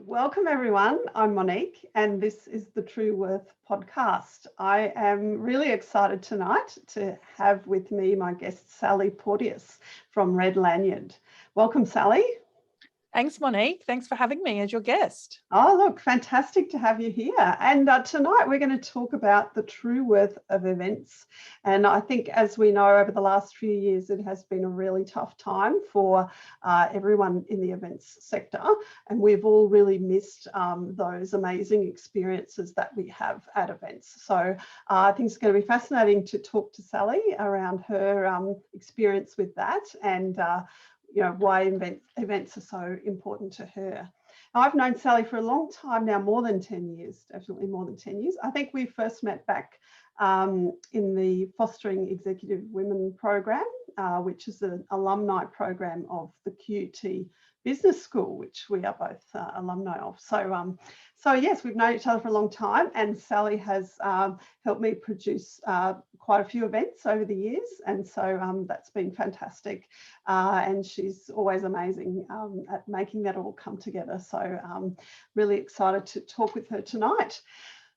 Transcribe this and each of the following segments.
Welcome everyone. I'm Monique and this is the True Worth podcast. I am really excited tonight to have with me my guest Sally Porteous from Red Lanyard. Welcome, Sally. Thanks, Monique. Thanks for having me as your guest. Oh, look, fantastic to have you here. And tonight we're going to talk about the true worth of events. And I think, as we know, over the last few years, it has been a really tough time for everyone in the events sector. And we've all really missed those amazing experiences that we have at events. So I think it's going to be fascinating to talk to Sally around her experience with that and why events are so important to her. Now, I've known Sally for a long time now, more than 10 years, definitely more than 10 years. I think we first met back in the Fostering Executive Women program, which is an alumni program of the QT Business School, which we are both alumni of. So yes, we've known each other for a long time, and Sally has helped me produce quite a few events over the years, and so that's been fantastic. And she's always amazing at making that all come together. So really excited to talk with her tonight.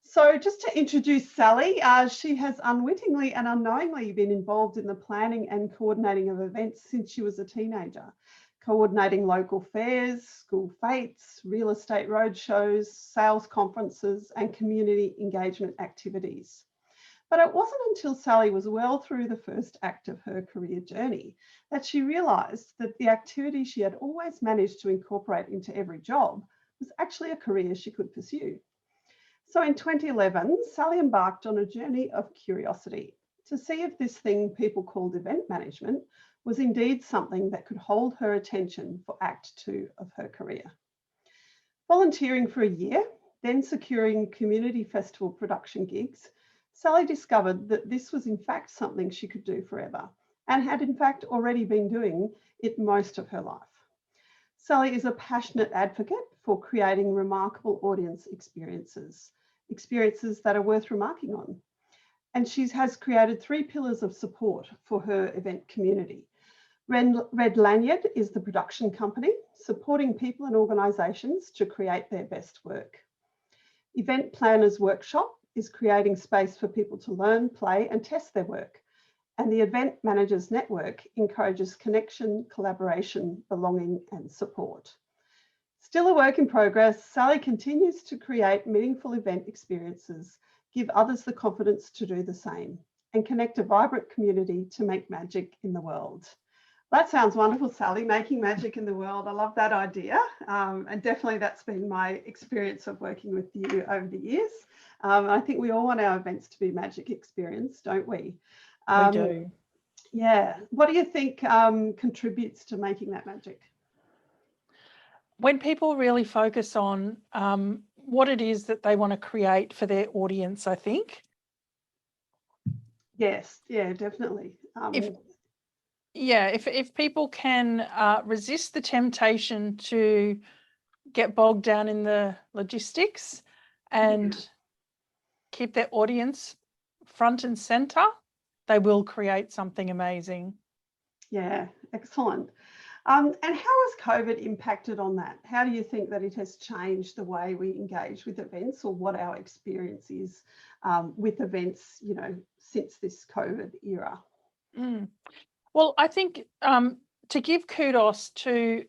So just to introduce Sally, she has unwittingly and unknowingly been involved in the planning and coordinating of events since she was a teenager, coordinating local fairs, school fetes, real estate roadshows, sales conferences, and community engagement activities. But it wasn't until Sally was well through the first act of her career journey that she realised that the activity she had always managed to incorporate into every job was actually a career she could pursue. So in 2011, Sally embarked on a journey of curiosity to see if this thing people called event management was indeed something that could hold her attention for Act 2 of her career. Volunteering for a year, then securing community festival production gigs, Sally discovered that this was in fact something she could do forever and had in fact already been doing it most of her life. Sally is a passionate advocate for creating remarkable audience experiences that are worth remarking on. And she has created 3 pillars of support for her event community. Red Lanyard is the production company, supporting people and organisations to create their best work. Event Planners Workshop is creating space for people to learn, play and test their work. And the Event Managers Network encourages connection, collaboration, belonging and support. Still a work in progress, Sally continues to create meaningful event experiences, give others the confidence to do the same, and connect a vibrant community to make magic in the world. That sounds wonderful, Sally, making magic in the world. I love that idea. And definitely that's been my experience of working with you over the years. I think we all want our events to be magic experience, don't we? We do. Yeah. What do you think contributes to making that magic? When people really focus on what it is that they want to create for their audience, I think. Yes, yeah, definitely. If people can resist the temptation to get bogged down in the logistics and keep their audience front and centre, they will create something amazing. Yeah, excellent. And how has COVID impacted on that? How do you think that it has changed the way we engage with events, or what our experience is with events, since this COVID era? Well, I think to give kudos to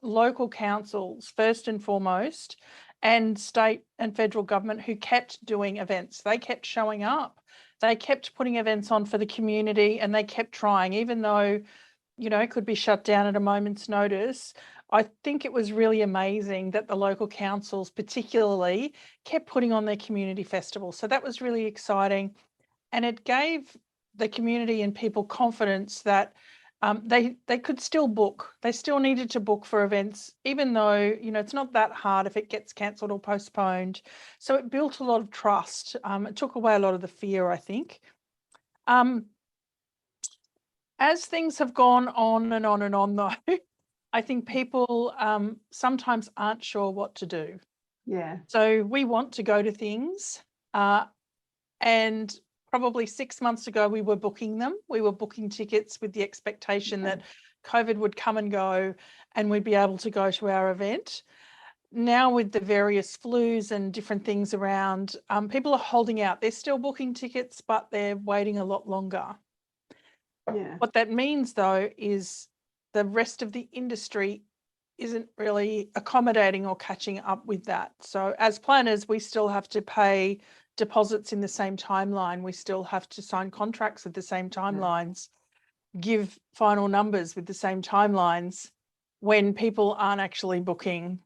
local councils first and foremost, and state and federal government who kept doing events. They kept showing up. They kept putting events on for the community, and they kept trying, even though, it could be shut down at a moment's notice. I think it was really amazing that the local councils particularly kept putting on their community festivals. So that was really exciting. And it gave the community and people confidence that they could still book. They still needed to book for events, even though, it's not that hard if it gets cancelled or postponed. So it built a lot of trust. It took away a lot of the fear, I think. As things have gone on and on and on, though, I think people sometimes aren't sure what to do. Yeah. So we want to go to things, and probably 6 months ago, we were booking them. We were booking tickets with the expectation that COVID would come and go and we'd be able to go to our event. now with the various flus and different things around, people are holding out. They're still booking tickets, but they're waiting a lot longer. Yeah. What that means, though, is the rest of the industry isn't really accommodating or catching up with that. So as planners, we still have to pay deposits in the same timeline. We still have to sign contracts with the same timelines, give final numbers with the same timelines when people aren't actually booking,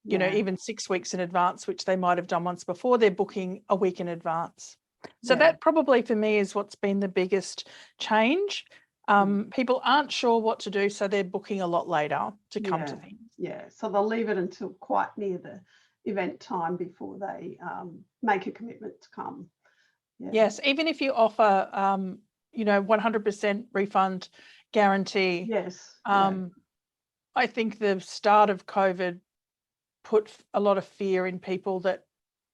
you know, even 6 weeks in advance, which they might have done once before. They're booking a week in advance. So that probably for me is what's been the biggest change. People aren't sure what to do, so they're booking a lot later to come to things. Yeah, so they'll leave it until quite near the event time before they make a commitment to come. Yes, even if you offer, you know, 100% refund guarantee. Yes. I think the start of COVID put a lot of fear in people that,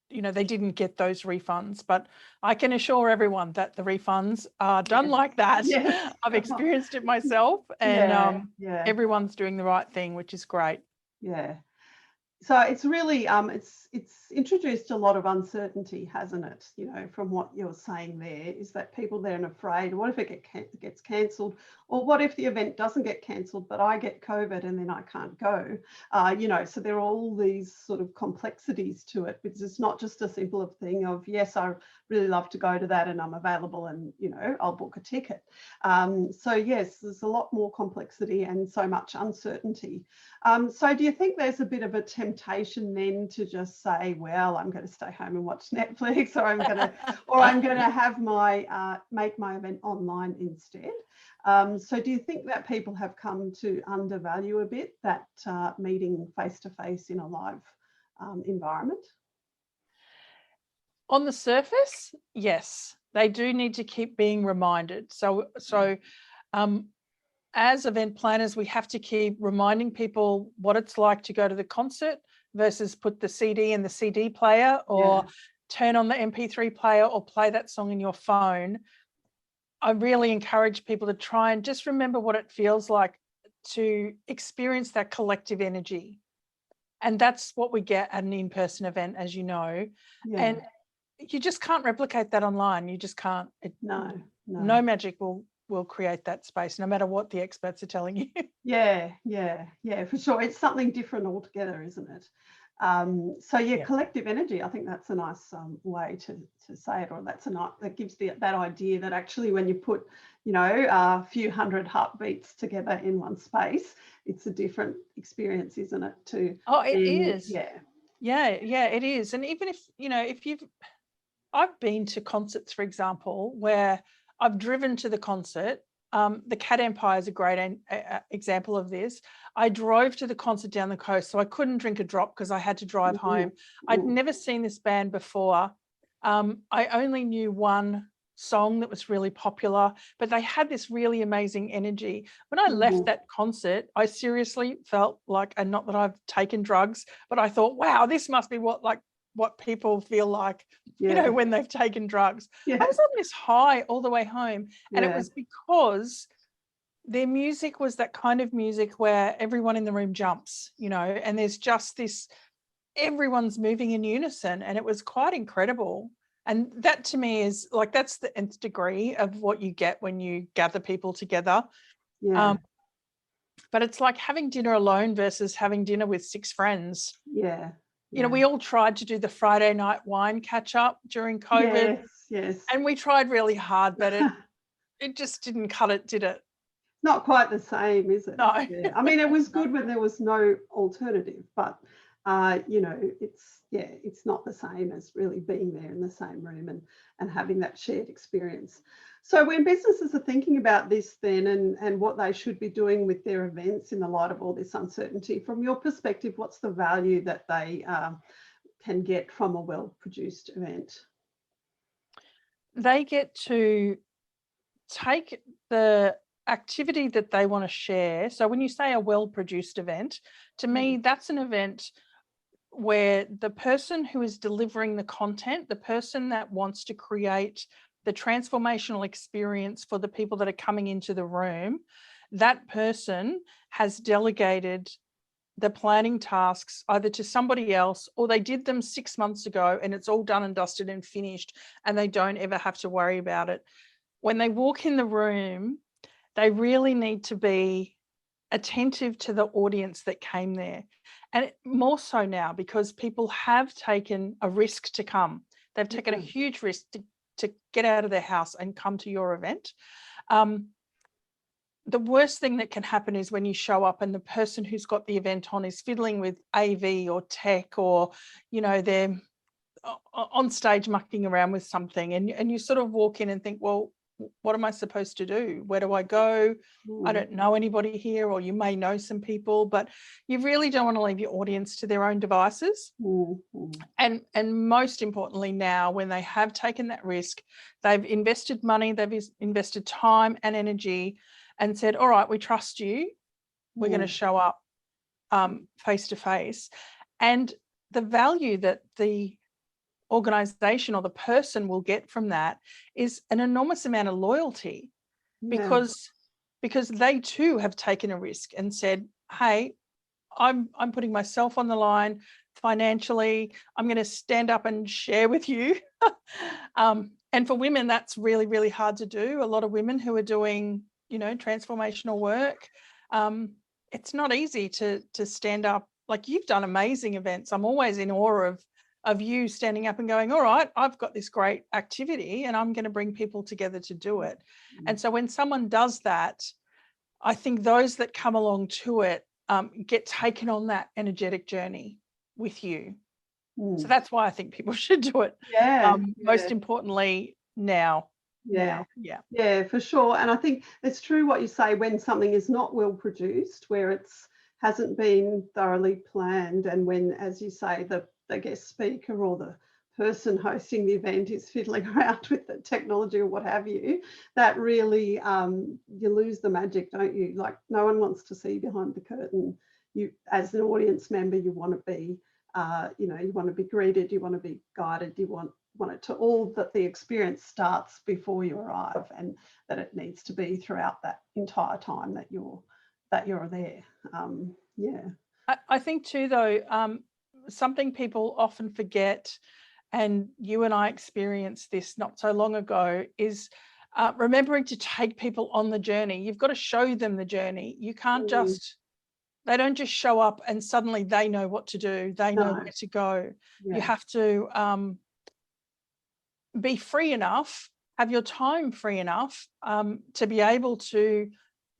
you know, they didn't get those refunds, but I can assure everyone that the refunds are done like that. Yes. I've experienced it myself, and everyone's doing the right thing, which is great. Yeah. So it's really it's introduced a lot of uncertainty, hasn't it? You know, from what you're saying there, is that people then afraid, what if it gets cancelled, or what if the event doesn't get cancelled, but I get COVID and then I can't go? You know, so there are all these sort of complexities to it, because it's not just a simple thing of, yes, I really love to go to that and I'm available and, you know, I'll book a ticket. So yes, there's a lot more complexity and so much uncertainty. So do you think there's a bit of a temptation then to just say, well, I'm going to stay home and watch Netflix, or I'm going to have my make my event online instead? So do you think that people have come to undervalue a bit that meeting face to face in a live environment? On the surface, yes, they do need to keep being reminded. So as event planners, we have to keep reminding people what it's like to go to the concert versus put the CD in the CD player, or turn on the MP3 player, or play that song in your phone. I really encourage people to try and just remember what it feels like to experience that collective energy. And that's what we get at an in-person event, as you know. And you just can't replicate that online. You just can't. No magic will create that space, no matter what the experts are telling you. Yeah, for sure. It's something different altogether, isn't it? So collective energy, I think that's a nice way to say it, or that gives that idea that actually when you put, you know, a few hundred heartbeats together in one space, it's a different experience, isn't it? It is. Yeah, it is. And even if, you know, I've been to concerts, for example, where I've driven to the concert. The Cat Empire is a great example of this. I drove to the concert down the coast, so I couldn't drink a drop because I had to drive home. I'd never seen this band before. I only knew one song that was really popular, but they had this really amazing energy. When I left that concert, I seriously felt like, and not that I've taken drugs, but I thought, wow, this must be what people feel like, you know, when they've taken drugs. I was on this high all the way home, and it was because their music was that kind of music where everyone in the room jumps, you know, and there's just this, everyone's moving in unison, and it was quite incredible. And that to me is like, that's the nth degree of what you get when you gather people together. But it's like having dinner alone versus having dinner with 6 friends. You know, we all tried to do the Friday night wine catch up during COVID. Yes. And we tried really hard, but it just didn't cut it, did it? Not quite the same, is it? No. I mean, it was good when there was no alternative, but you know, it's not the same as really being there in the same room and having that shared experience. So when businesses are thinking about this then, and what they should be doing with their events in the light of all this uncertainty, from your perspective, what's the value that they can get from a well-produced event? They get to take the activity that they want to share. So when you say a well-produced event, to me, that's an event where the person who is delivering the content, the person that wants to create the transformational experience for the people that are coming into the room, that person has delegated the planning tasks either to somebody else, or they did them 6 months ago and it's all done and dusted and finished and they don't ever have to worry about it. When they walk in the room, they really need to be attentive to the audience that came there. And more so now, because people have taken a risk to come. They've taken a huge risk to get out of their house and come to your event. The worst thing that can happen is when you show up and the person who's got the event on is fiddling with AV or tech, or, you know, they're on stage mucking around with something, and you sort of walk in and think, well, what am I supposed to do? Where do I go? I don't know anybody here, or you may know some people, but you really don't want to leave your audience to their own devices. And most importantly now, when they have taken that risk, they've invested money, they've invested time and energy, and said, all right, we trust you. We're going to show up face to face. And the value that the organisation or the person will get from that is an enormous amount of loyalty, because they too have taken a risk and said, hey, I'm putting myself on the line financially. I'm going to stand up and share with you. And for women, that's really, really hard to do. A lot of women who are doing, you know, transformational work, it's not easy to stand up. Like, you've done amazing events. I'm always in awe of you standing up and going, all right, I've got this great activity and I'm going to bring people together to do it. And so when someone does that, I think those that come along to it get taken on that energetic journey with you. So that's why I think people should do it. Most importantly now. Yeah, for sure. And I think it's true what you say, when something is not well produced, where it's hasn't been thoroughly planned, and when, as you say, the guest speaker or the person hosting the event is fiddling around with the technology or what have you, that really you lose the magic, don't you? Like, no one wants to see behind the curtain. You, as an audience member, you want to be you know, you want to be greeted, you want to be guided, you want it to all, that the experience starts before you arrive, and that it needs to be throughout that entire time that you're there. I think too, though, something people often forget, and you and I experienced this not so long ago, is remembering to take people on the journey. You've got to show them the journey. You can't they don't just show up and suddenly they know what to do. They know where to go. You have to be free enough, have your time free enough to be able to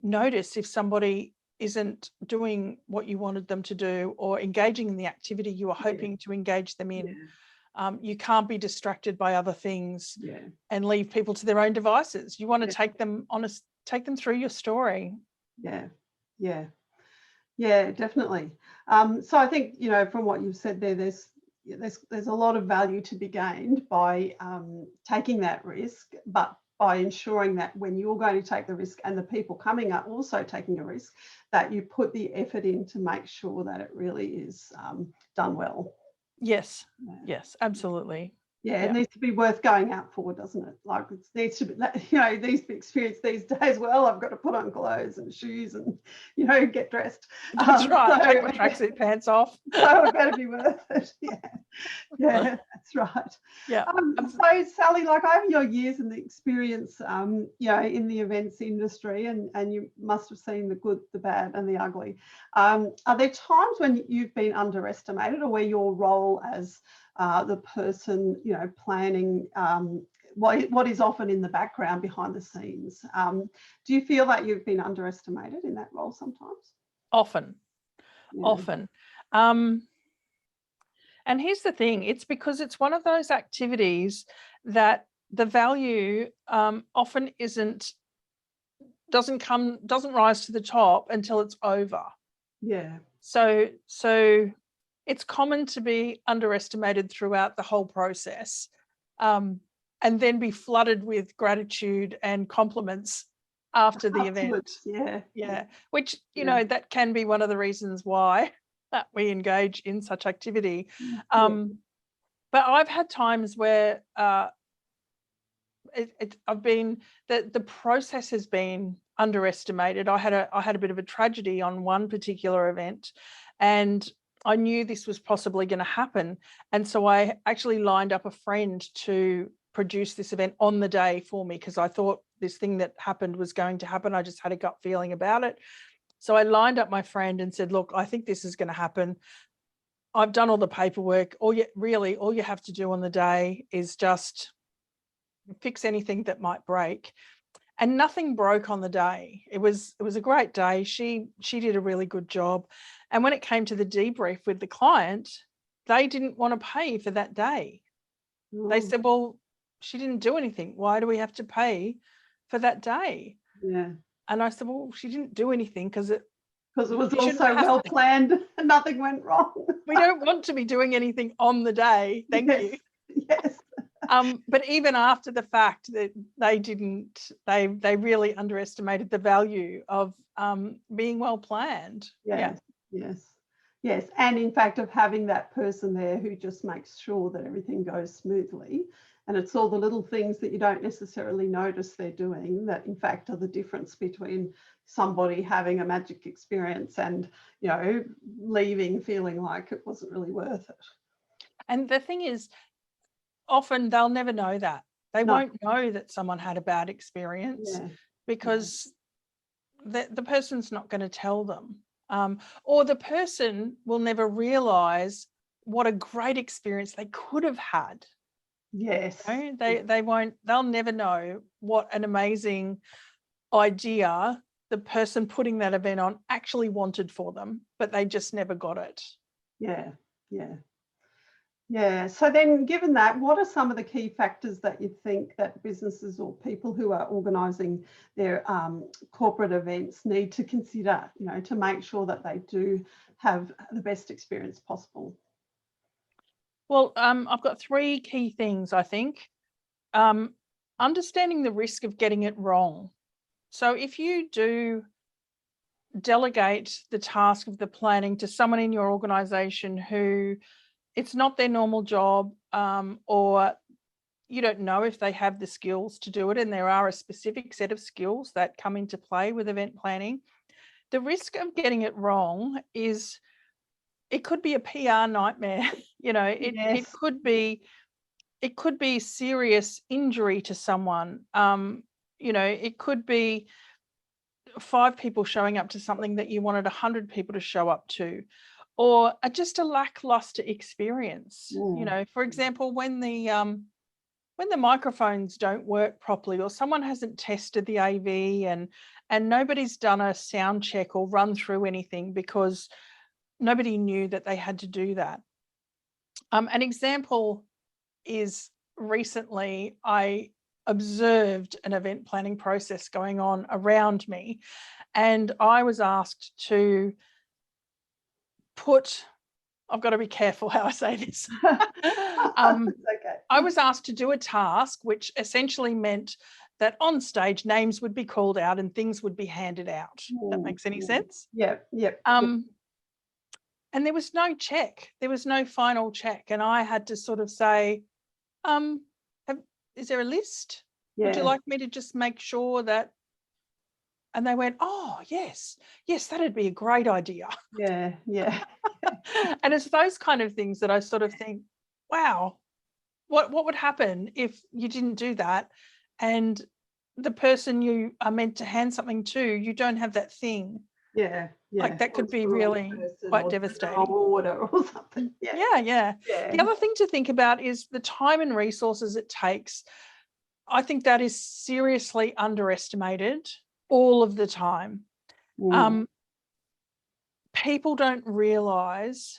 notice if somebody isn't doing what you wanted them to do, or engaging in the activity you were hoping to engage them in. You can't be distracted by other things and leave people to their own devices. You want to take them through your story. Definitely. So I think, you know, from what you've said there, there's a lot of value to be gained by taking that risk, but by ensuring that when you're going to take the risk and the people coming are also taking a risk, that you put the effort in to make sure that it really is done well. Yes, absolutely. It needs to be worth going out for, doesn't it? Like, it needs to be, you know, these experience these days, well, I've got to put on clothes and shoes and, you know, get dressed. That's right. Take my tracksuit pants off. So it better be worth it. That's right. So Sally, like, over your years and the experience, you know, in the events industry, and you must have seen the good, the bad, and the ugly. Are there times when you've been underestimated, or where your role as the person, you know, planning what is often in the background behind the scenes, do you feel that you've been underestimated in that role sometimes? Often. And here's the thing, it's because it's one of those activities that the value often doesn't rise to the top until it's over. So it's common to be underestimated throughout the whole process, and then be flooded with gratitude and compliments after the event. Which, you know, that can be one of the reasons why that we engage in such activity. But I've had times where the process has been underestimated. I had a bit of a tragedy on one particular event, and I knew this was possibly going to happen. And so I actually lined up a friend to produce this event on the day for me, because I thought this thing that happened was going to happen. I just had a gut feeling about it. So I lined up my friend and said, look, I think this is going to happen. I've done all the paperwork. All you have to do on the day is just fix anything that might break. And nothing broke on the day. It was a great day. She did a really good job. And when it came to the debrief with the client, they didn't want to pay for that day. They said, well, she didn't do anything. Why do we have to pay for that day? Yeah. And I said, well, she didn't do anything because it was also well planned and nothing went wrong. We don't want to be doing anything on the day. Thank you. Yes. But even after the fact, that they really underestimated the value of being well planned. Yes. And in fact, of having that person there who just makes sure that everything goes smoothly. And it's all the little things that you don't necessarily notice they're doing that in fact are the difference between somebody having a magic experience and, leaving feeling like it wasn't really worth it. And the thing is, often they'll never know that. They won't know that someone had a bad experience because the person's not going to tell them. Or the person will never realise what a great experience they could have had. Yes. They'll never know what an amazing idea the person putting that event on actually wanted for them, but they just never got it. Yeah. So then, given that, what are some of the key factors that you think that businesses or people who are organising their corporate events need to consider, to make sure that they do have the best experience possible? Well, I've got three key things, I think. Understanding the risk of getting it wrong. So if you do delegate the task of the planning to someone in your organisation who it's not their normal job, or you don't know if they have the skills to do it, and there are a specific set of skills that come into play with event planning, the risk of getting it wrong is it could be a PR nightmare. It could be serious injury to someone. It could be 5 people showing up to something that you wanted 100 people to show up to, or just a lackluster experience. For example, when the microphones don't work properly, or someone hasn't tested the AV and nobody's done a sound check or run through anything because nobody knew that they had to do that. An example is recently I observed an event planning process going on around me, and I was asked to I've got to be careful how I say this. Okay. I was asked to do a task which essentially meant that on stage names would be called out and things would be handed out. That makes any sense? Yep. And there was no check. There was no final check. And I had to sort of say, is there a list? Would you like me to just make sure that? And they went, oh, yes, that'd be a great idea. Yeah. And it's those kind of things that I sort of think, wow, what would happen if you didn't do that? And the person you are meant to hand something to, you don't have that thing. Yeah. Like that could be really quite devastating. Order or something. Yeah. The other thing to think about is the time and resources it takes. I think that is seriously underestimated all of the time. People don't realise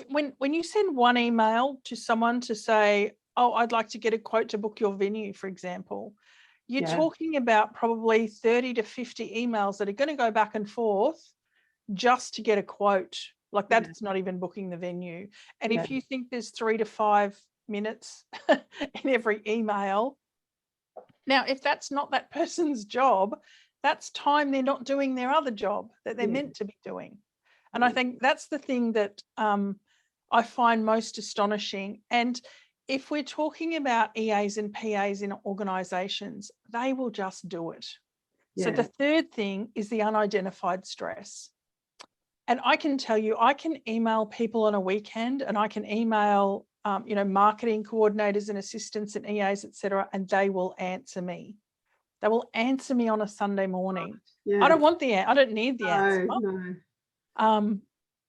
when you send one email to someone to say, oh, I'd like to get a quote to book your venue, for example, you're talking about probably 30 to 50 emails that are going to go back and forth just to get a quote. Like that's not even booking the venue. And if you think there's 3 to 5 minutes in every email, now if that's not that person's job, that's time they're not doing their other job that they're meant to be doing. And I think that's the thing that I find most astonishing. And if we're talking about EAs and PAs in organisations, they will just do it. So the third thing is the unidentified stress. And I can tell you, I can email people on a weekend, and I can email, marketing coordinators and assistants and EAs, etc., and they will answer me. They will answer me on a Sunday morning. Yeah. I don't need the answer. No.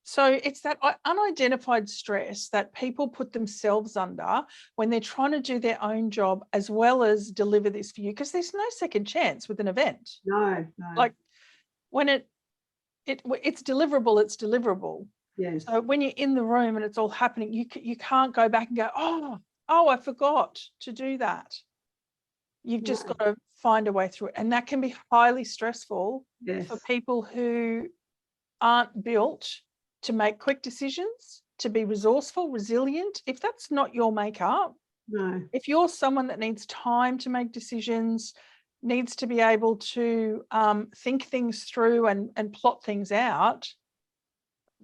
So it's that unidentified stress that people put themselves under when they're trying to do their own job as well as deliver this for you, because there's no second chance with an event. No. Like when it's deliverable, it's deliverable. Yes. So when you're in the room and it's all happening, you can't go back and go, oh, I forgot to do that. You've just got to find a way through it. And that can be highly stressful for people who aren't built to make quick decisions, to be resourceful, resilient. If that's not your makeup, if you're someone that needs time to make decisions, needs to be able to think things through and plot things out,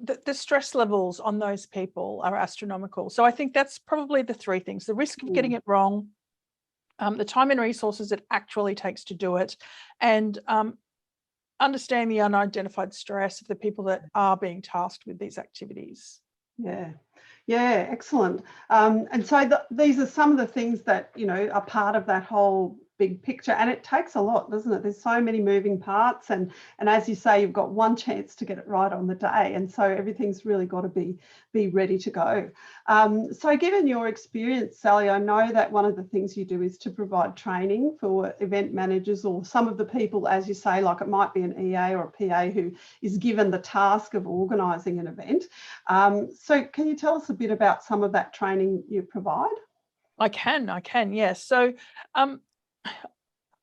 the stress levels on those people are astronomical. So I think that's probably the three things: the risk of getting it wrong, the time and resources it actually takes to do it, and understand the unidentified stress of the people that are being tasked with these activities. Yeah, excellent. And so these are some of the things that, are part of that whole big picture, and it takes a lot, doesn't it? There's so many moving parts, and as you say, you've got one chance to get it right on the day, and so everything's really got to be ready to go. So given your experience, Sally, I know that one of the things you do is to provide training for event managers, or some of the people, as you say, like it might be an EA or a PA who is given the task of organising an event. So can you tell us a bit about some of that training you provide? I can, yes. So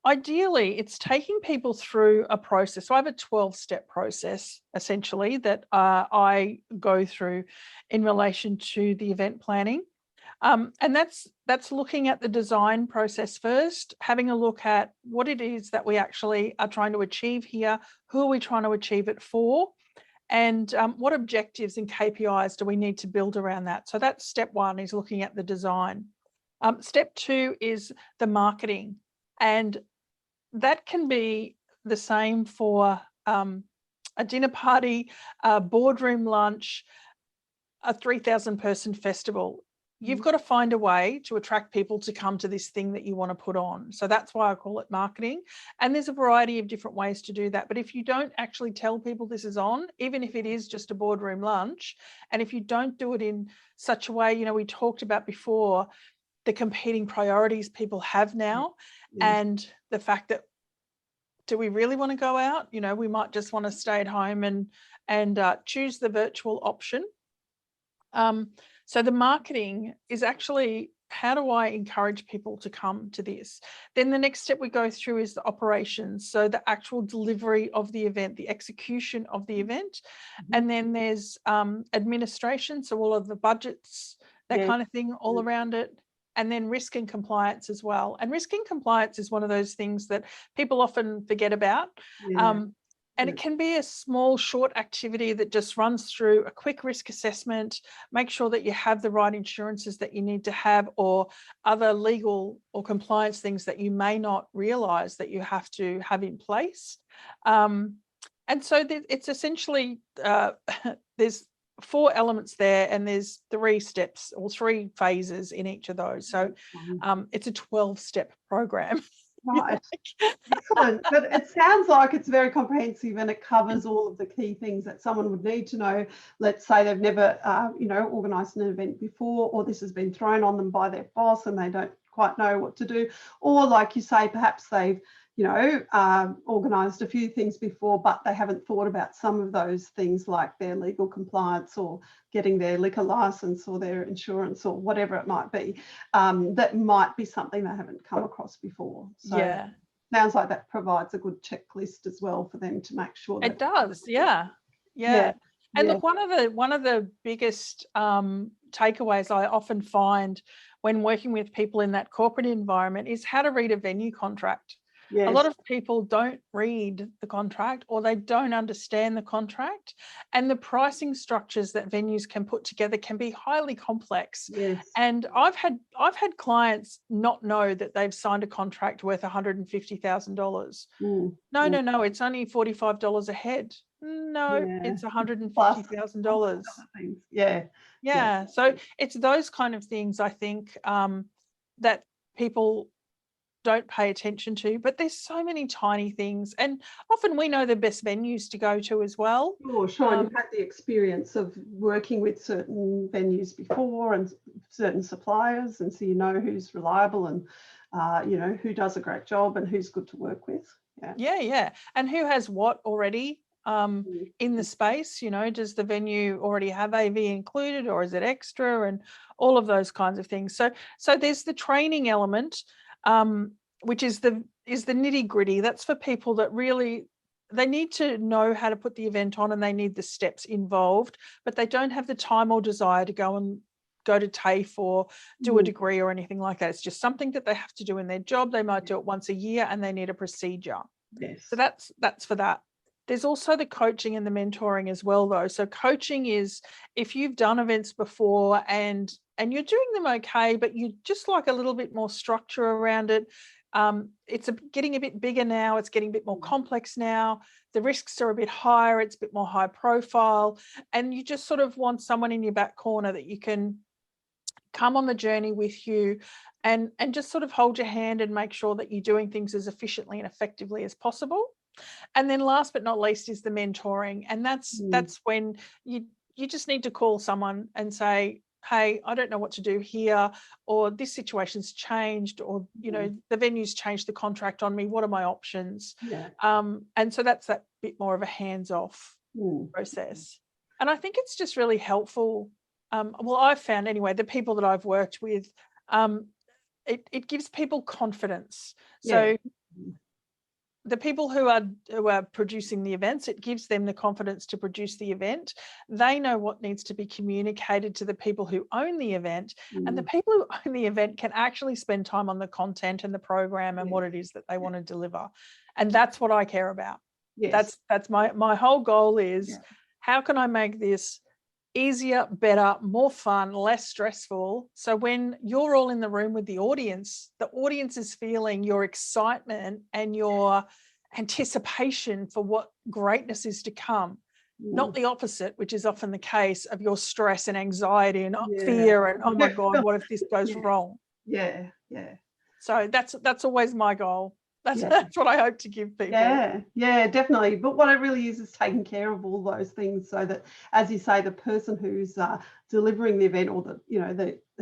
ideally, it's taking people through a process. So I have a 12-step process, essentially, that I go through in relation to the event planning. And that's looking at the design process first, having a look at what it is that we actually are trying to achieve here, who are we trying to achieve it for, and what objectives and KPIs do we need to build around that. So that's step one, is looking at the design. Step two is the marketing, and that can be the same for a dinner party, a boardroom lunch, a 3,000 person festival. You've got to find a way to attract people to come to this thing that you want to put on. So that's why I call it marketing. And there's a variety of different ways to do that. But if you don't actually tell people this is on, even if it is just a boardroom lunch, and if you don't do it in such a way, we talked about before the competing priorities people have now, and the fact that, do we really want to go out? We might just want to stay at home and choose the virtual option. So the marketing is actually, how do I encourage people to come to this? Then the next step we go through is the operations. So the actual delivery of the event, the execution of the event. And then there's administration. So all of the budgets, that kind of thing, all around it. And then risk and compliance as well. And risk and compliance is one of those things that people often forget about. And it can be a small, short activity that just runs through a quick risk assessment, make sure that you have the right insurances that you need to have, or other legal or compliance things that you may not realise that you have to have in place. And so it's essentially, there's 4 elements there, and there's 3 steps or 3 phases in each of those. So it's a 12-step program. Right. Excellent. But it sounds like it's very comprehensive, and it covers all of the key things that someone would need to know. Let's say they've never, organised an event before, or this has been thrown on them by their boss and they don't quite know what to do. Or like you say, perhaps they've, organised a few things before, but they haven't thought about some of those things, like their legal compliance or getting their liquor license or their insurance or whatever it might be. That might be something they haven't come across before. So sounds like that provides a good checklist as well for them to make sure that it does. And look, one of the biggest takeaways I often find when working with people in that corporate environment is how to read a venue contract. A lot of people don't read the contract, or they don't understand the contract, and the pricing structures that venues can put together can be highly complex. And I've had clients not know that they've signed a contract worth $150,000. No, it's only $45 a head. No, Yeah. it's Plus all those $150,000. other things. Yeah. Yeah. Yeah, so it's those kind of things I think that people don't pay attention to, but there's so many tiny things, and often we know the best venues to go to as well. Sure, sure. And you've had the experience of working with certain venues before and certain suppliers, and so you know who's reliable and you know who does a great job and who's good to work with. Yeah. Yeah, and who has what already Mm. in the space, you know, does the venue already have AV included or is it extra, and all of those kinds of things. So there's the training element, which is the nitty gritty. That's for people that really, they need to know how to put the event on and they need the steps involved, but they don't have the time or desire to go to TAFE or do a degree or anything like that. It's just something that they have to do in their job. They might do it once a year and they need a procedure. Yes. So that's for that. There's also the coaching and the mentoring as well, though. So coaching is if you've done events before and you're doing them okay, but you just like a little bit more structure around it. It's getting a bit bigger now. It's getting a bit more complex now. The risks are a bit higher. It's a bit more high profile. And you just sort of want someone in your back corner that you can come on the journey with you and just sort of hold your hand and make sure that you're doing things as efficiently and effectively as possible. And then last but not least is the mentoring. And that's when you just need to call someone and say, hey, I don't know what to do here, or this situation's changed, or, you know, the venue's changed the contract on me. What are my options? Yeah. And so that's that bit more of a hands-off process. And I think it's just really helpful. Well, I've found anyway, the people that I've worked with, it gives people confidence. So the people who are producing the events, it gives them the confidence to produce the event. They know what needs to be communicated to the people who own the event, and the people who own the event can actually spend time on the content and the program and what it is that they want to deliver. And that's what I care about. Yes. That's my whole goal is how can I make this easier, better, more fun, less stressful. So when you're all in the room with the audience is feeling your excitement and your anticipation for what greatness is to come, not the opposite, which is often the case of your stress and anxiety and fear and, oh my God, what if this goes wrong? Yeah. So that's always my goal. That's what I hope to give people. Yeah, definitely. But what it really is taking care of all those things so that, as you say, the person who's delivering the event, or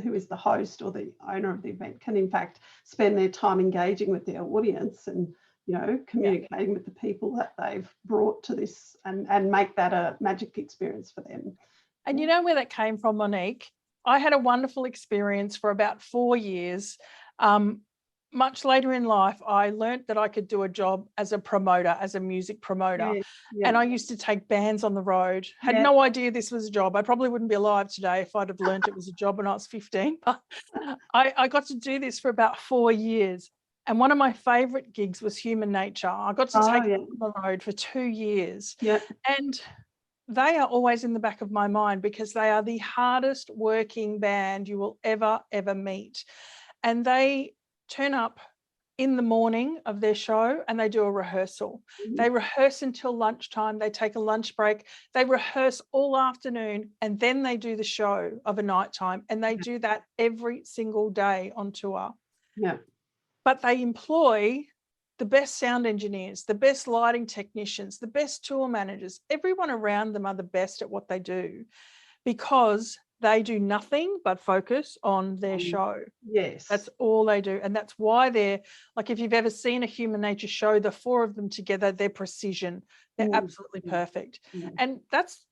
who is the host or the owner of the event, can in fact spend their time engaging with their audience and, you know, communicating with the people that they've brought to this and make that a magic experience for them. And you know where that came from, Monique? I had a wonderful experience for about 4 years. Much later in life, I learned that I could do a job as a promoter, as a music promoter. And I used to take bands on the road. Had no idea this was a job. I probably wouldn't be alive today if I'd have learned it was a job when I was 15. But I got to do this for about 4 years. And one of my favourite gigs was Human Nature. I got to take them on the road for 2 years. And they are always in the back of my mind because they are the hardest working band you will ever meet. And they turn up in the morning of their show and they do a rehearsal. They rehearse until lunchtime. They take a lunch break. They rehearse all afternoon and then they do the show of a nighttime, and they do that every single day on tour. But they employ the best sound engineers, the best lighting technicians, the best tour managers. Everyone around them are the best at what they do because they do nothing but focus on their show. That's all they do. And that's why they're, like, if you've ever seen a Human Nature show, the four of them together, they're precision. They're absolutely perfect. And that's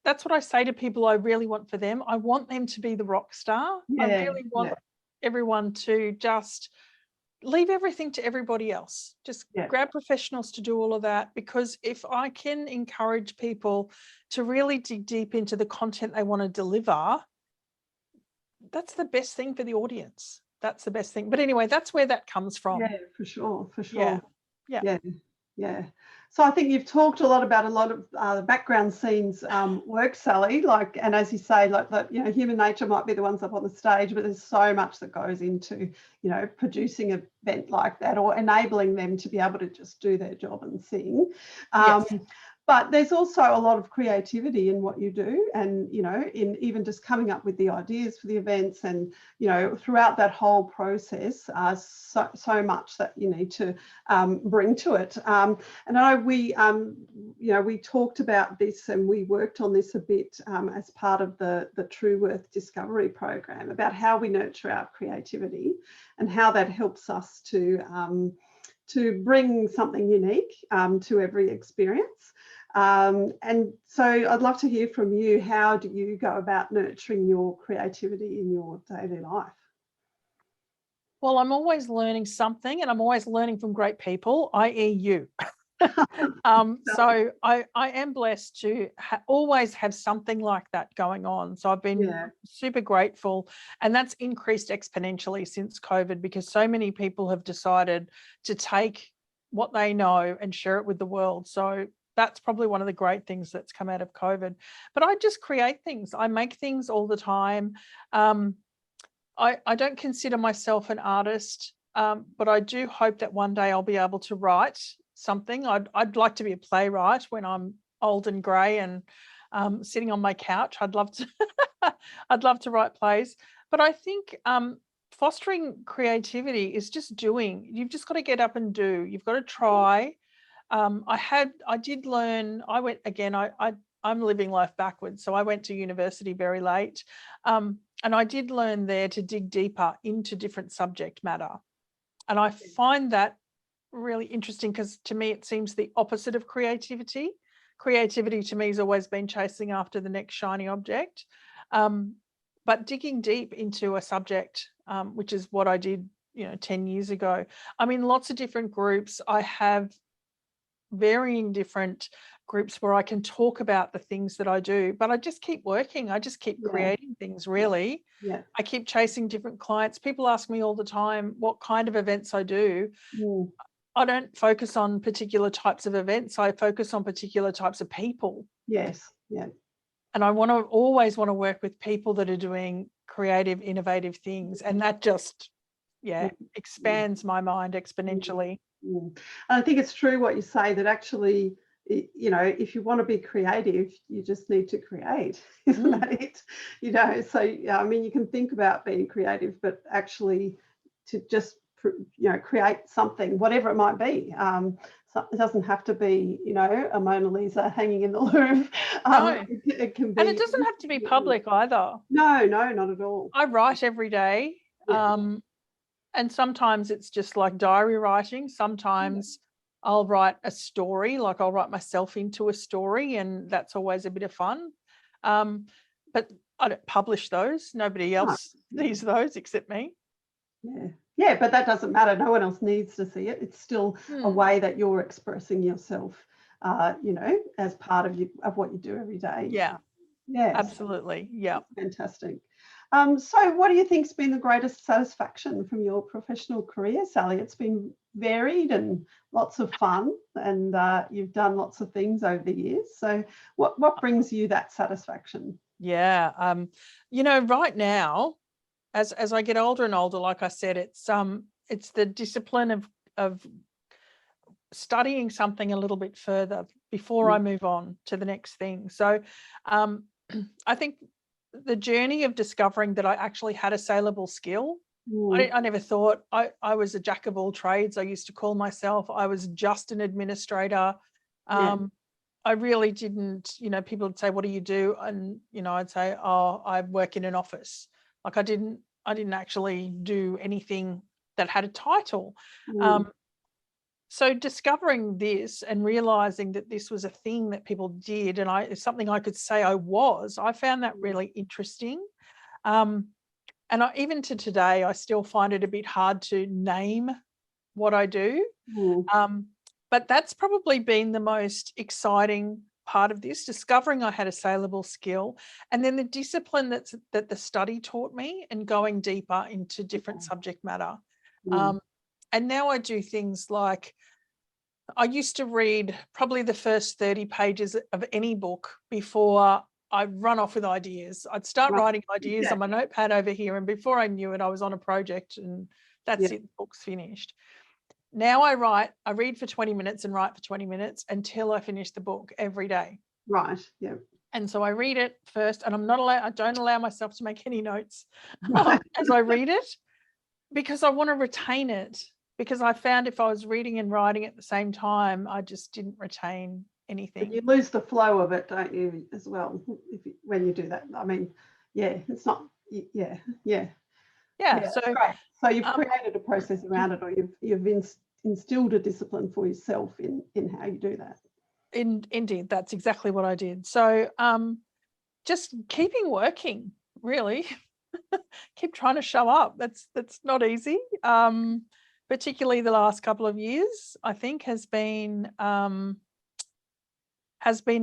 what I say to people I really want for them. I want them to be the rock star. I really want everyone to just leave everything to everybody else. Just grab professionals to do all of that, because if I can encourage people to really dig deep into the content they want to deliver, that's the best thing for the audience. That's the best thing. But anyway, that's where that comes from. Yeah, for sure. Yeah. So I think you've talked a lot about a lot of the background scenes work, Sally. Like, and as you say, like that, you know, Human Nature might be the ones up on the stage, but there's so much that goes into, you know, producing an event like that or enabling them to be able to just do their job and sing. But there's also a lot of creativity in what you do, and in even just coming up with the ideas for the events, and throughout that whole process, so much that you need to bring to it. And I know we talked about this, and we worked on this a bit as part of the True Worth Discovery program, about how we nurture our creativity and how that helps us to bring something unique to every experience. And so I'd love to hear from you. How do you go about nurturing your creativity in your daily life? Well, I'm always learning something, and I'm always learning from great people, i.e. you. So I am blessed to always have something like that going on. So I've been super grateful, and that's increased exponentially since COVID, because so many people have decided to take what they know and share it with the world. So that's probably one of the great things that's come out of COVID. But I just create things. I make things all the time. I don't consider myself an artist, but I do hope that one day I'll be able to write something. I'd like to be a playwright when I'm old and grey and sitting on my couch. I'd love to I'd love to write plays. But I think fostering creativity is just doing. You've just got to get up and do. You've got to try. I did learn. I went again. I'm living life backwards, so I went to university very late, and I did learn there to dig deeper into different subject matter, and I find that really interesting, because to me it seems the opposite of creativity. Creativity to me has always been chasing after the next shiny object, but digging deep into a subject, which is what I did 10 years ago. I'm in lots of different groups. I have varying different groups where I can talk about the things that I do, but I just keep working. I just keep creating things, really. I keep chasing different clients. People ask me all the time what kind of events I do. I don't focus on particular types of events. I focus on particular types of people. And I always want to work with people that are doing creative, innovative things. And that just, expands my mind exponentially. And I think it's true what you say, that actually, if you want to be creative, you just need to create. Isn't that it? So, I mean, you can think about being creative, but actually to just, create something, whatever it might be. So it doesn't have to be, a Mona Lisa hanging in the Louvre. No. It can be. And it doesn't have to be public either. No, not at all. I write every day. And sometimes it's just like diary writing. Sometimes I'll write a story, like I'll write myself into a story, and that's always a bit of fun. But I don't publish those. Nobody else sees those except me. Yeah, but that doesn't matter. No one else needs to see it. It's still a way that you're expressing yourself, as part of what you do every day. Yeah, absolutely. Yeah. Fantastic. So what do you think's been the greatest satisfaction from your professional career, Sally? It's been varied and lots of fun, and you've done lots of things over the years. So what brings you that satisfaction? Yeah. Right now, as I get older and older, like I said, it's the discipline of studying something a little bit further before I move on to the next thing. So I think the journey of discovering that I actually had a saleable skill. I never thought I was a jack of all trades. I used to call myself. I was just an administrator. I really didn't, people would say, what do you do? And, I'd say, oh, I work in an office. Like I didn't actually do anything that had a title. So discovering this and realizing that this was a thing that people did, and it's something I could say I found that really interesting. And even to today, I still find it a bit hard to name what I do. But that's probably been the most exciting part of this, discovering I had a saleable skill, and then the discipline that the study taught me, and going deeper into different subject matter. And now I do things like, I used to read probably the first 30 pages of any book before I run off with ideas. I'd start writing ideas on my notepad over here, and before I knew it, I was on a project, and that's it, the book's finished. now I read for 20 minutes and write for 20 minutes until I finish the book every day. Right. Yeah. And so I read it first, and I don't allow myself to make any notes Right. as I read it, because I want to retain it. Because I found if I was reading and writing at the same time, I just didn't retain anything. But you lose the flow of it, don't you, as well, when you do that? I mean, yeah, it's not, yeah. So great. So you've created a process around it, or you've instilled a discipline for yourself in how you do that. Indeed, that's exactly what I did. So just keeping working, really. Keep trying to show up. That's not easy. Particularly the last couple of years, I think has been a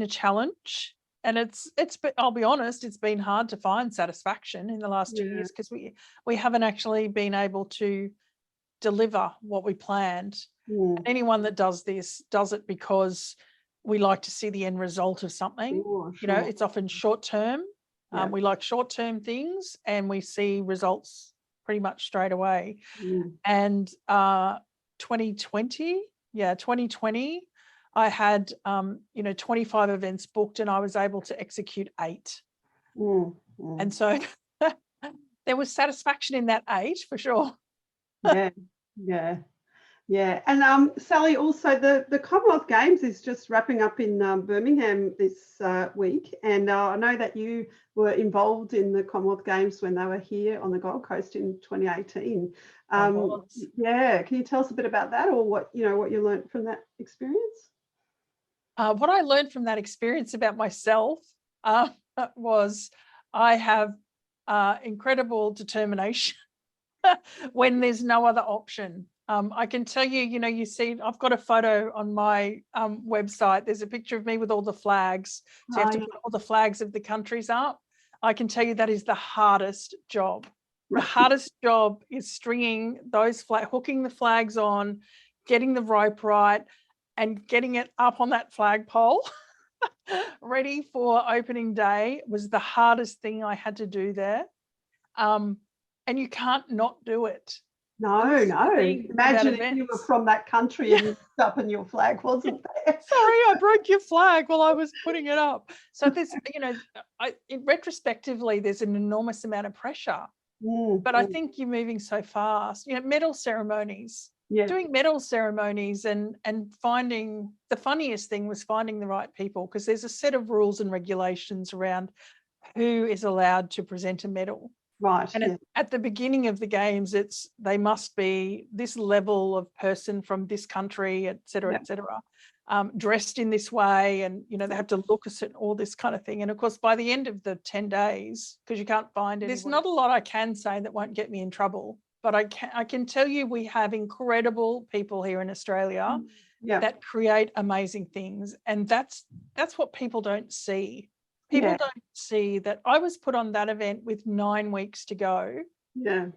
challenge. And it's I'll be honest, it's been hard to find satisfaction in the last 2 years, because we haven't actually been able to deliver what we planned. And anyone that does this does it because we like to see the end result of something. Sure. You know, it's often short term. We like short term things, and we see results pretty much straight away. And 2020, I had 25 events booked, and I was able to execute 8. And so there was satisfaction in that 8 for sure. Yeah. And Sally, also the Commonwealth Games is just wrapping up in Birmingham this week, and I know that you were involved in the Commonwealth Games when they were here on the Gold Coast in 2018. Yeah, can you tell us a bit about that, or what you learned from that experience? What I learned from that experience about myself was I have incredible determination when there's no other option. I can tell you, you see, I've got a photo on my website. There's a picture of me with all the flags. So you have to put all the flags of the countries up. I can tell you that is the hardest job. The hardest job is stringing those hooking the flags on, getting the rope right, and getting it up on that flagpole ready for opening day was the hardest thing I had to do there. And you can't not do it. No. Imagine if you were from that country and you up and your flag wasn't there. Sorry, I broke your flag while I was putting it up. So there's, retrospectively, there's an enormous amount of pressure. But I think you're moving so fast. Medal ceremonies. Doing medal ceremonies and finding, the funniest thing was finding the right people, because there's a set of rules and regulations around who is allowed to present a medal. Right. And at the beginning of the games, they must be this level of person from this country, et cetera, dressed in this way. And, they have to look at all this kind of thing. And of course, by the end of the 10 days, because you can't find it, there's not a lot I can say that won't get me in trouble. But I can tell you we have incredible people here in Australia that create amazing things. And that's what people don't see. People don't see that I was put on that event with 9 weeks to go. Yeah.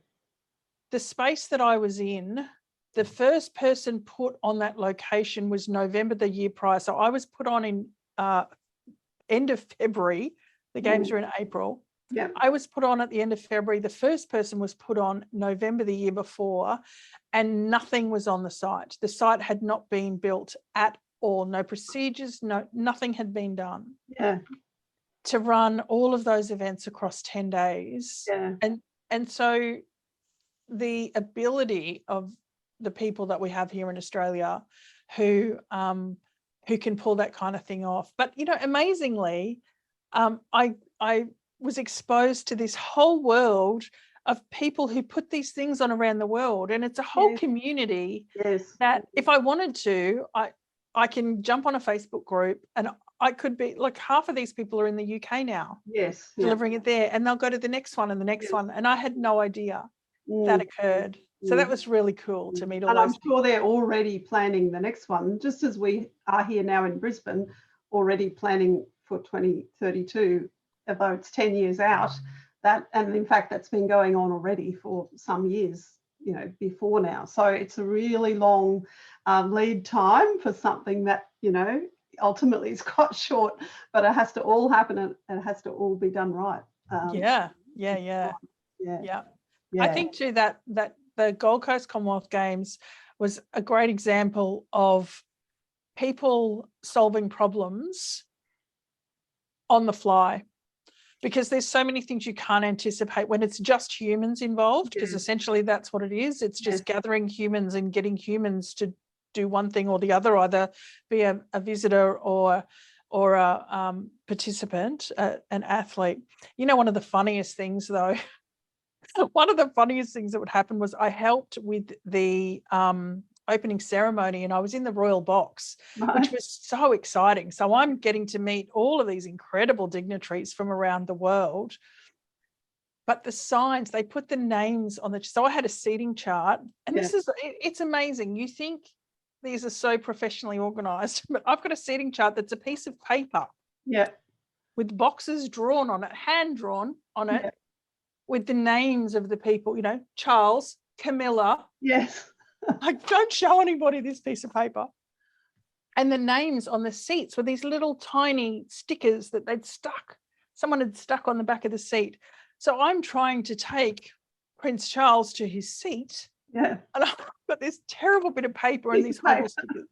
The space that I was in, the first person put on that location was November the year prior. So I was put on in end of February. The games were in April. Yeah. I was put on at the end of February. The first person was put on November the year before, and nothing was on the site. The site had not been built at all. No procedures, nothing had been done. Yeah. To run all of those events across 10 days. Yeah. And so the ability of the people that we have here in Australia who can pull that kind of thing off. But, amazingly, I was exposed to this whole world of people who put these things on around the world. And it's a whole community that if I wanted to, I can jump on a Facebook group, and I could be like, half of these people are in the UK now. Delivering it there, and they'll go to the next one and the next one. And I had no idea that occurred. So that was really cool to meet all those. And I'm sure they're already planning the next one, just as we are here now in Brisbane, already planning for 2032, although it's 10 years out. And in fact, that's been going on already for some years, before now. So it's a really long lead time for something that, ultimately is cut short, but it has to all happen, and it has to all be done right. Yeah. I think too that the Gold Coast Commonwealth Games was a great example of people solving problems on the fly, because there's so many things you can't anticipate when it's just humans involved, because essentially that's what it is. It's just gathering humans and getting humans to do one thing or the other, either be a visitor or a participant, an athlete. You know, one of the funniest things though, one of the funniest things that would happen was I helped with the opening ceremony, and I was in the royal box, which was so exciting. So I'm getting to meet all of these incredible dignitaries from around the world. But the signs, they put the names on the, so I had a seating chart, and it's amazing. You think these are so professionally organized, but I've got a seating chart that's a piece of paper with boxes drawn on it, hand drawn on it, with the names of the people, you know, Charles, Camilla. Like, don't show anybody this piece of paper. And the names on the seats were these little tiny stickers that someone had stuck on the back of the seat. So I'm trying to take Prince Charles to his seat. And I've got this terrible bit of paper and these horrible stickers.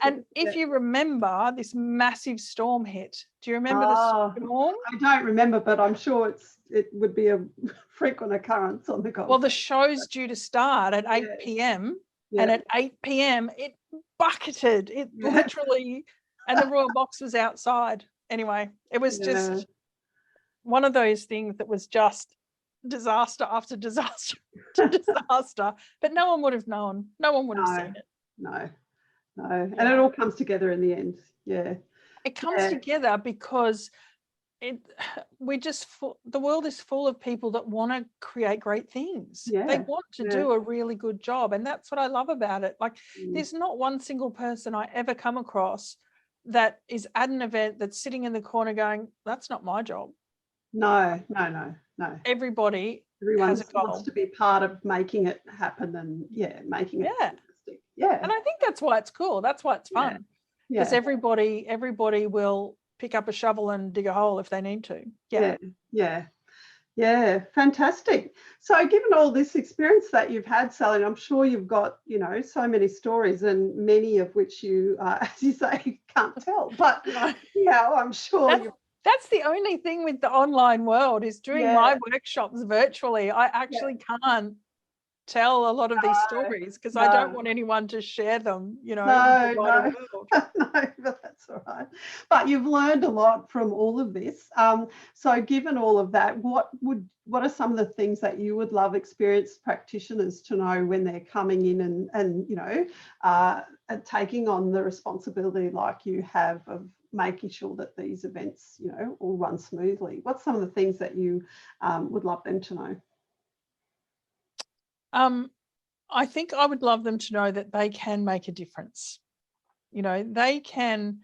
And if you remember, this massive storm hit. Do you remember the storm? I don't remember, but I'm sure it would be a frequent occurrence on the golf. Well, the show's due to start at 8 p.m. and at 8 p.m. it bucketed. It literally, and the royal box was outside. Anyway, it was just one of those things that was just disaster after disaster to disaster. But no one would have known. No one would have seen it. No. And it all comes together in the end. It comes together because the world is full of people that want to create great things. They want to do a really good job, and that's what I love about it. Like, there's not one single person I ever come across that is at an event that's sitting in the corner going, that's not my job. No. Everyone has a goal. Wants to be part of making it happen and making it fantastic. And I think that's why it's cool. That's why it's fun. Because everybody will pick up a shovel and dig a hole if they need to. Fantastic. So given all this experience that you've had, Sally, I'm sure you've got, you know, so many stories, and many of which you, as you say, can't tell. But I'm sure that's the only thing with the online world, is doing my workshops virtually. I actually can't tell a lot of these stories because I don't want anyone to share them, you know. No, but that's all right. But you've learned a lot from all of this. So given all of that, what are some of the things that you would love experienced practitioners to know when they're coming in and you know, taking on the responsibility like you have of making sure that these events, you know, all run smoothly? What's some of the things that you would love them to know? I think I would love them to know that they can make a difference. You know, they can,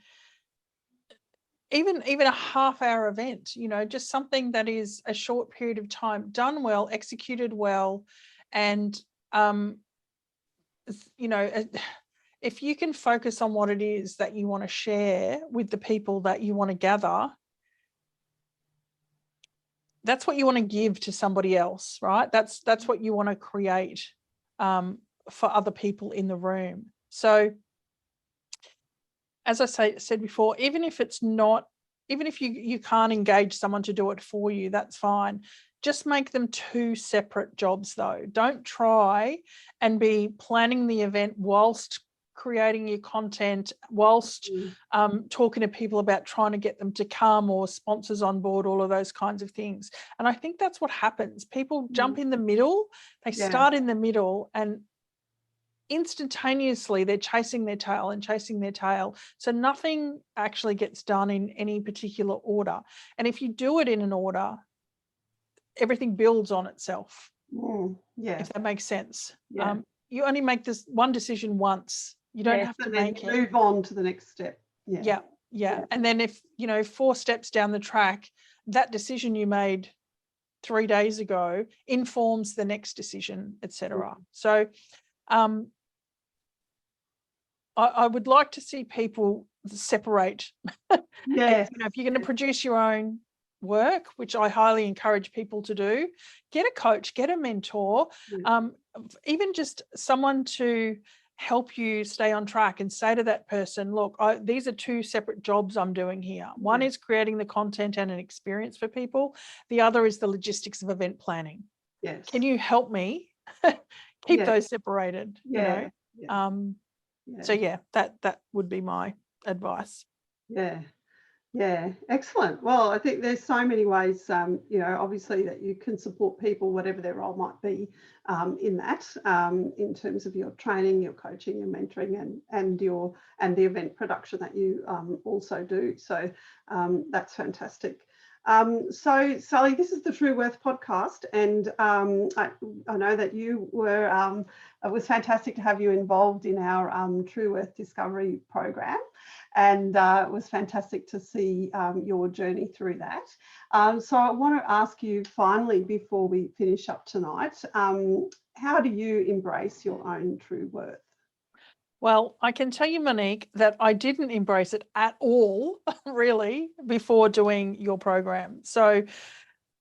even a half-hour event, you know, just something that is a short period of time, done well, executed well, and you know, if you can focus on what it is that you want to share with the people that you want to gather, that's what you want to give to somebody else, right? That's what you want to create for other people in the room. So as I said before, even if you can't engage someone to do it for you, that's fine. Just make them two separate jobs though. Don't try and be planning the event whilst creating your content, whilst talking to people about trying to get them to come, or sponsors on board, all of those kinds of things. And I think that's what happens. People jump in the middle, they start in the middle, and instantaneously they're chasing their tail. So nothing actually gets done in any particular order. And if you do it in an order, everything builds on itself. If that makes sense. You only make this one decision once. You don't have to make it. Move on to the next step. And then if, you know, 4 steps down the track, that decision you made 3 days ago informs the next decision, etc. So I would like to see people separate. And, you know, if you're going to produce your own work, which I highly encourage people to do, get a coach, get a mentor, even just someone to help you stay on track and say to that person, look, these are two separate jobs I'm doing here. One is creating the content and an experience for people. The other is the logistics of event planning. Yes. Can you help me keep those separated? Yeah. You know? So yeah, that would be my advice. Yeah, excellent. Well, I think there's so many ways, you know, obviously that you can support people, whatever their role might be, in that, in terms of your training, your coaching, your mentoring, and the event production that you also do. So that's fantastic. So Sally, this is the True Worth podcast, and I know that you were. It was fantastic to have you involved in our True Worth Discovery program. And it was fantastic to see your journey through that. So I want to ask you finally, before we finish up tonight, how do you embrace your own true worth? Well, I can tell you, Monique, that I didn't embrace it at all, really, before doing your program. So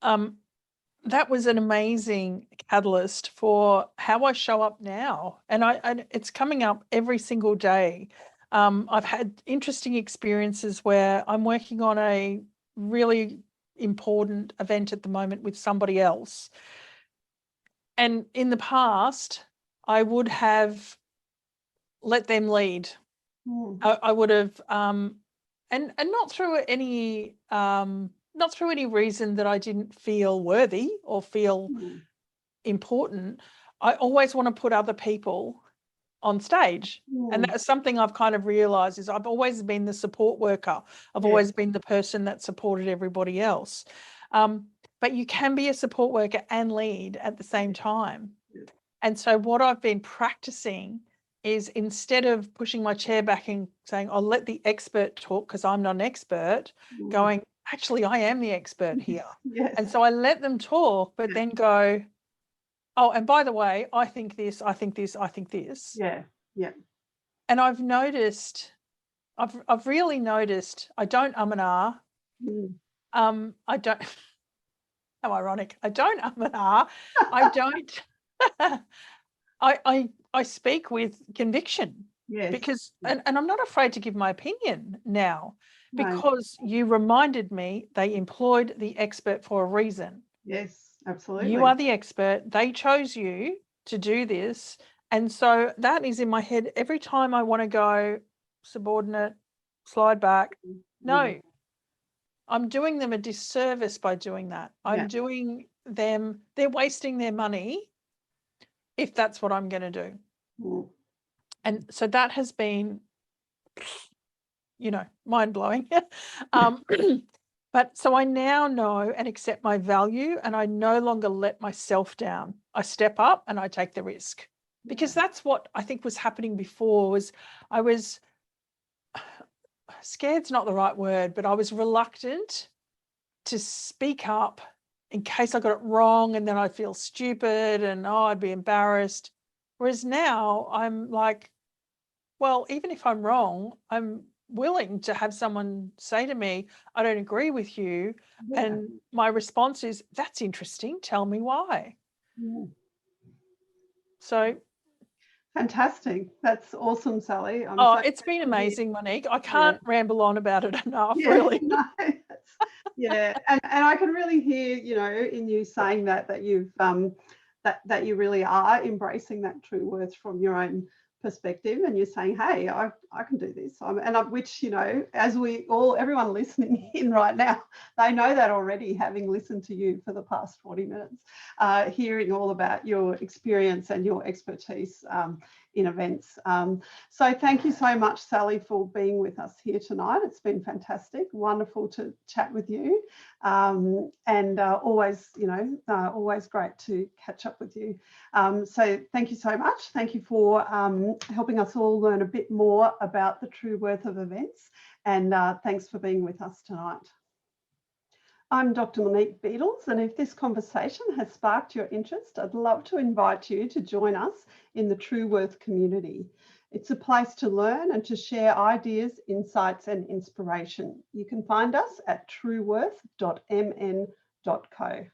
that was an amazing catalyst for how I show up now. And it's coming up every single day. I've had interesting experiences where I'm working on a really important event at the moment with somebody else. And in the past, I would have let them lead. I would have, and not through any reason that I didn't feel worthy or feel important. I always want to put other people on stage. And that's something I've kind of realized is I've always been the support worker. I've always been the person that supported everybody else. But you can be a support worker and lead at the same time. And so what I've been practicing is, instead of pushing my chair back and saying, I'll let the expert talk because I'm not an expert, going, actually, I am the expert here. And so I let them talk, but then go, oh, and by the way, I think this, I think this, I think this. Yeah. And I've noticed, I've really noticed, I don't and ah. I don't, how ironic. I don't and ah. I don't, I speak with conviction. Because, and I'm not afraid to give my opinion now, because you reminded me they employed the expert for a reason. Yes, absolutely. You are the expert. They chose you to do this. And so that is in my head every time I want to go subordinate, slide back. No, I'm doing them a disservice by doing that. I'm doing them, they're wasting their money if that's what I'm going to do. And so that has been, you know, mind-blowing. But so I now know and accept my value, and I no longer let myself down. I step up and I take the risk, because that's what I think was happening before. Was I was scared's not the right word, but I was reluctant to speak up in case I got it wrong, and then I'd feel stupid and I'd be embarrassed. Whereas now I'm like, well, even if I'm wrong, I'm willing to have someone say to me, I don't agree with you. And my response is, that's interesting. Tell me why. So. Fantastic. That's awesome, Sally. It's been amazing, Monique. I can't ramble on about it enough, really. No, and I can really hear, you know, in you saying that you've that you really are embracing that true worth from your own perspective, and you're saying, hey, I can do this, which, you know, as everyone listening in right now, they know that already, having listened to you for the past 40 minutes, hearing all about your experience and your expertise in events. So thank you so much, Sally, for being with us here tonight. It's been fantastic, wonderful to chat with you, and always, you know, always great to catch up with you. So thank you so much. Thank you for helping us all learn a bit more about the true worth of events, and thanks for being with us tonight. I'm Dr. Monique Beedles, and if this conversation has sparked your interest, I'd love to invite you to join us in the True Worth community. It's a place to learn and to share ideas, insights, and inspiration. You can find us at trueworth.mn.co.